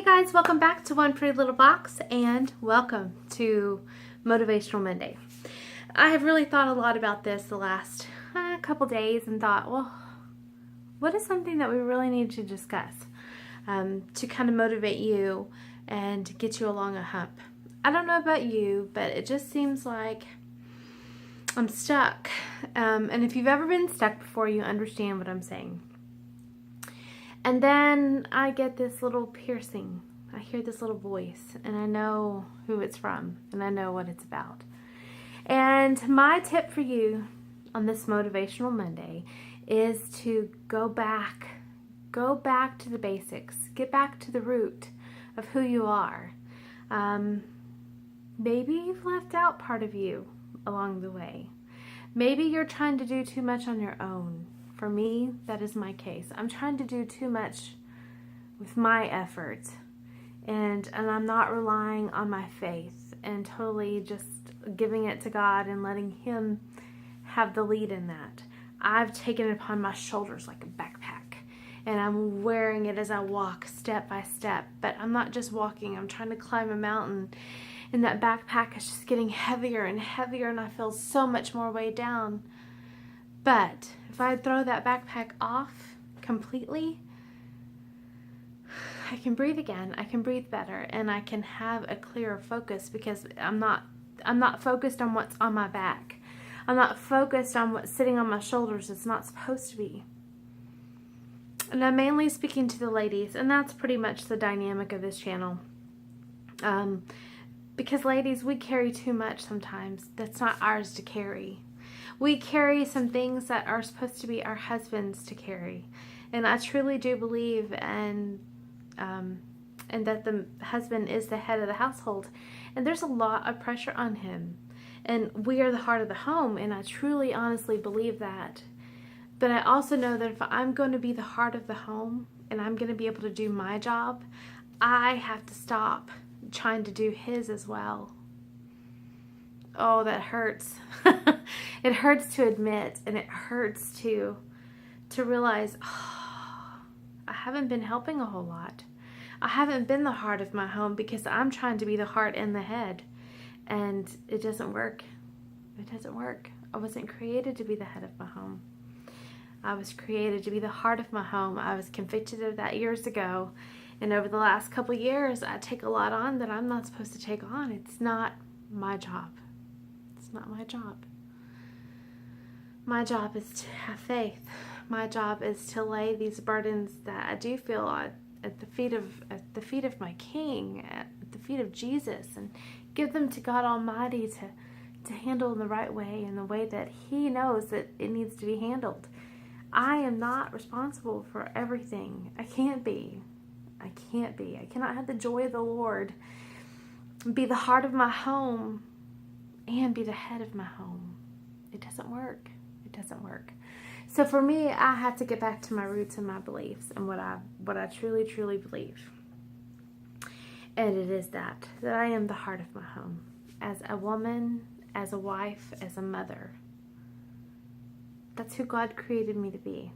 Hey guys, welcome back to One Pretty Little Box and welcome to Motivational Monday. I have really thought a lot about this the last couple days and thought, well, what is something that we really need to discuss to kind of motivate you and get you along a hump? I don't know about you, but it just seems like I'm stuck. And if you've ever been stuck before, you understand what I'm saying. And then I get this little piercing. I hear this little voice, and I know who it's from, and I know what it's about. And my tip for you on this Motivational Monday is to go back to the basics. Get back to the root of who you are. Maybe you've left out part of you along the way. Maybe you're trying to do too much on your own. For me, that is my case. I'm trying to do too much with my efforts, and I'm not relying on my faith and totally just giving it to God and letting Him have the lead in that. I've taken it upon my shoulders like a backpack, and I'm wearing it as I walk step by step, but I'm not just walking. I'm trying to climb a mountain, and that backpack is just getting heavier and heavier, and I feel so much more weight down. But if I throw that backpack off completely, I can breathe again. I can breathe better, and I can have a clearer focus because I'm not focused on what's on my back. I'm not focused on what's sitting on my shoulders. It's not supposed to be. And I'm mainly speaking to the ladies, and that's pretty much the dynamic of this channel. Because ladies, we carry too much sometimes. That's not ours to carry. We carry some things that are supposed to be our husbands to carry. And I truly do believe and that the husband is the head of the household. And there's a lot of pressure on him. And we are the heart of the home, and I truly, honestly believe that. But I also know that if I'm going to be the heart of the home and I'm going to be able to do my job, I have to stop trying to do his as well. Oh, that hurts. It hurts to admit, and it hurts to realize, oh, I haven't been helping a whole lot. I haven't been the heart of my home because I'm trying to be the heart and the head, and it doesn't work. It doesn't work. I wasn't created to be the head of my home. I was created to be the heart of my home. I was convicted of that years ago, and over the last couple of years, I take a lot on that I'm not supposed to take on. It's not my job. It's not my job. My job is to have faith. My job is to lay these burdens that I do feel at the feet of my King, at the feet of Jesus, and give them to God Almighty to handle in the right way, in the way that He knows that it needs to be handled. I am not responsible for everything. I can't be. I cannot have the joy of the Lord, be the heart of my home, and be the head of my home. It doesn't work. It doesn't work. So for me, I have to get back to my roots and my beliefs and what I truly, truly believe. And it is that I am the heart of my home. As a woman, as a wife, as a mother. That's who God created me to be.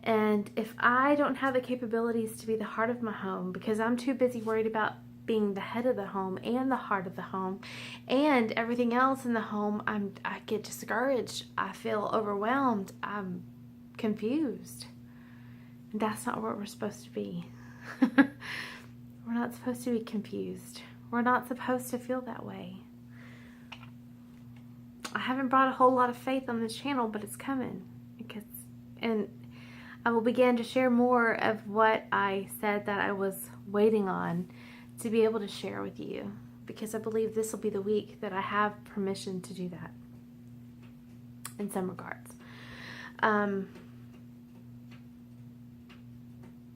And if I don't have the capabilities to be the heart of my home because I'm too busy worried about being the head of the home and the heart of the home and everything else in the home, I get discouraged. I feel overwhelmed. I'm confused. And that's not what we're supposed to be. We're not supposed to be confused. We're not supposed to feel that way. I haven't brought a whole lot of faith on this channel, but it's coming. And I will begin to share more of what I said that I was waiting on to be able to share with you, because I believe this will be the week that I have permission to do that in some regards.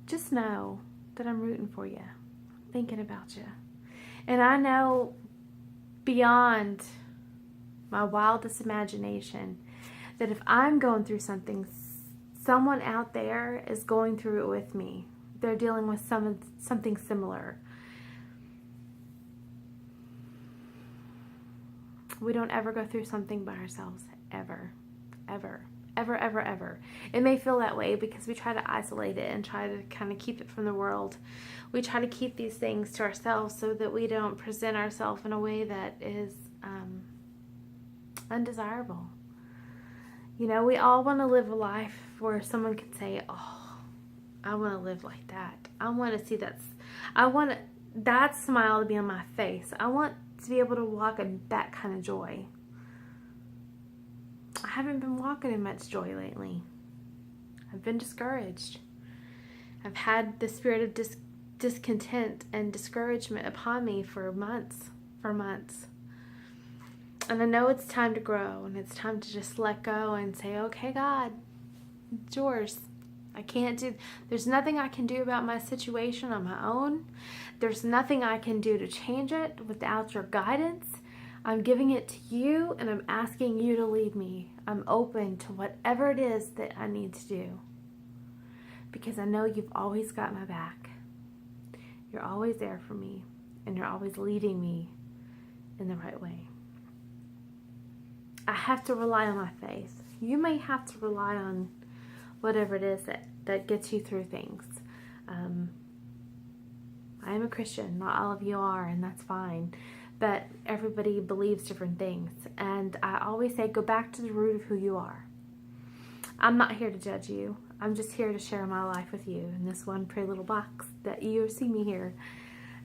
Just know that I'm rooting for you, thinking about you. And I know beyond my wildest imagination that if I'm going through something, someone out there is going through it with me. They're dealing with something similar. We don't ever go through something by ourselves, ever, ever, ever, ever, ever. It may feel that way because we try to isolate it and try to kind of keep it from the world. We try to keep these things to ourselves so that we don't present ourselves in a way that is undesirable. You know, we all want to live a life where someone can say, oh, I want to live like that. I want to see that. I want that smile to be on my face. I want to be able to walk in that kind of joy. I haven't been walking in much joy lately. I've been discouraged. I've had the spirit of discontent and discouragement upon me for months. And I know it's time to grow, and it's time to just let go and say, okay, God, it's yours. There's nothing I can do about my situation on my own. There's nothing I can do to change it without your guidance. I'm giving it to you, and I'm asking you to lead me. I'm open to whatever it is that I need to do, because I know you've always got my back. You're always there for me, and you're always leading me in the right way. I have to rely on my faith. You may have to rely on whatever it is that gets you through things. I am a Christian. Not all of you are, and that's fine. But everybody believes different things. And I always say, go back to the root of who you are. I'm not here to judge you. I'm just here to share my life with you in this one pretty little box that you see me here.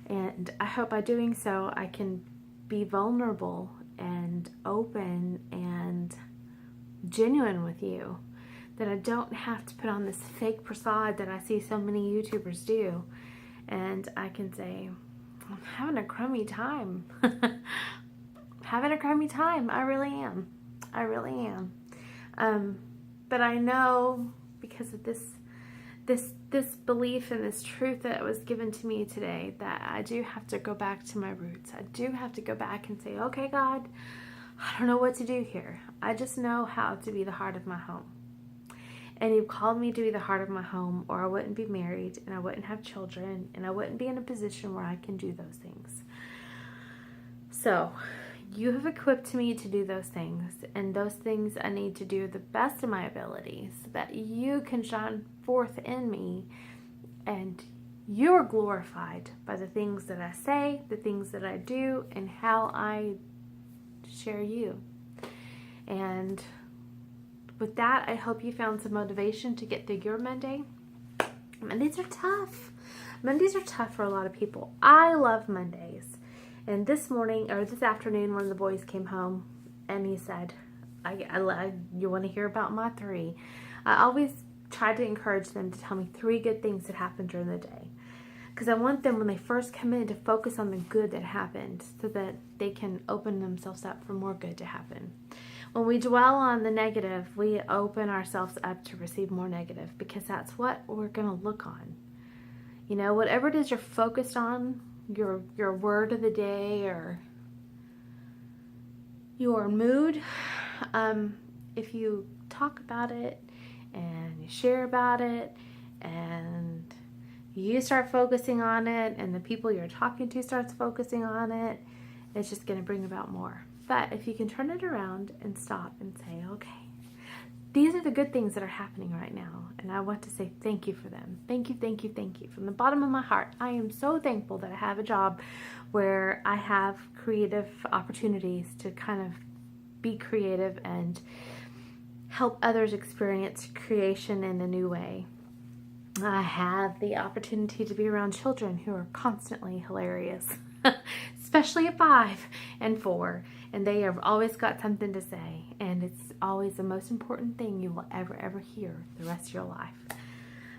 And I hope by doing so, I can be vulnerable and open and genuine with you, that I don't have to put on this fake facade that I see so many YouTubers do, and I can say, I'm having a crummy time. Having a crummy time. I really am. But I know, because of this belief and this truth that was given to me today, that I do have to go back to my roots. I do have to go back and say, okay, God, I don't know what to do here. I just know how to be the heart of my home. And you've called me to be the heart of my home, or I wouldn't be married, and I wouldn't have children, and I wouldn't be in a position where I can do those things. So you have equipped me to do those things, and those things I need to do the best of my abilities, so that you can shine forth in me, and you're glorified by the things that I say, the things that I do, and how I share you. And with that, I hope you found some motivation to get through your Monday. Mondays are tough. Mondays are tough for a lot of people. I love Mondays. And this afternoon, one of the boys came home and he said, you want to hear about my 3? I always try to encourage them to tell me 3 good things that happened during the day. Because I want them, when they first come in, to focus on the good that happened, so that they can open themselves up for more good to happen. When we dwell on the negative, we open ourselves up to receive more negative, because that's what we're going to look on. You know, whatever it is you're focused on, your word of the day, or your mood, if you talk about it and you share about it and you start focusing on it, and the people you're talking to starts focusing on it, it's just going to bring about more. But if you can turn it around and stop and say, okay, these are the good things that are happening right now, and I want to say thank you for them. Thank you, thank you, thank you. From the bottom of my heart, I am so thankful that I have a job where I have creative opportunities to kind of be creative and help others experience creation in a new way. I have the opportunity to be around children who are constantly hilarious, especially at 5 and 4, and they have always got something to say, and it's always the most important thing you will ever hear the rest of your life.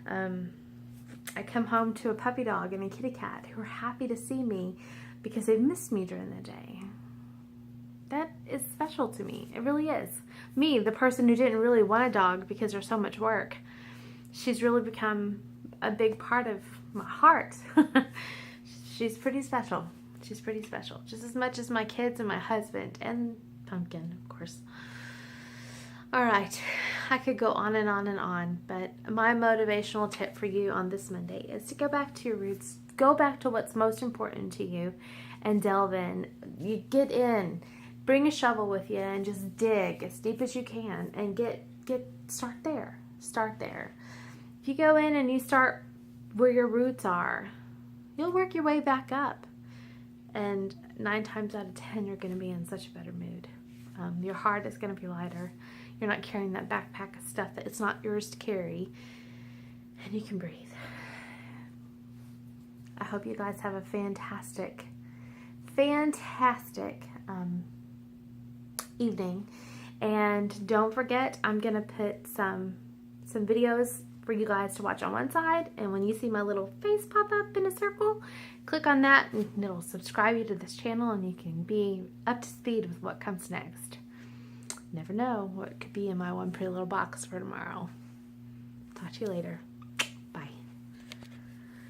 I come home to a puppy dog and a kitty cat who are happy to see me because they've missed me during the day. That is special to me. It really is. Me, the person who didn't really want a dog because there's so much work, she's really become a big part of my heart. She's pretty special. She's pretty special. Just as much as my kids and my husband and Pumpkin, of course. All right. I could go on and on and on, but my motivational tip for you on this Monday is to go back to your roots. Go back to what's most important to you and delve in. You get in. Bring a shovel with you and just dig as deep as you can and get start there. Start there. If you go in and you start where your roots are, you'll work your way back up. And 9 times out of 10, you're going to be in such a better mood. Your heart is going to be lighter. You're not carrying that backpack of stuff that it's not yours to carry. And you can breathe. I hope you guys have a fantastic evening. And don't forget, I'm going to put some videos for you guys to watch on one side, and when you see my little face pop up in a circle, click on that and it'll subscribe you to this channel, and you can be up to speed with what comes next. Never know what could be in my one pretty little box for tomorrow. Talk to you later.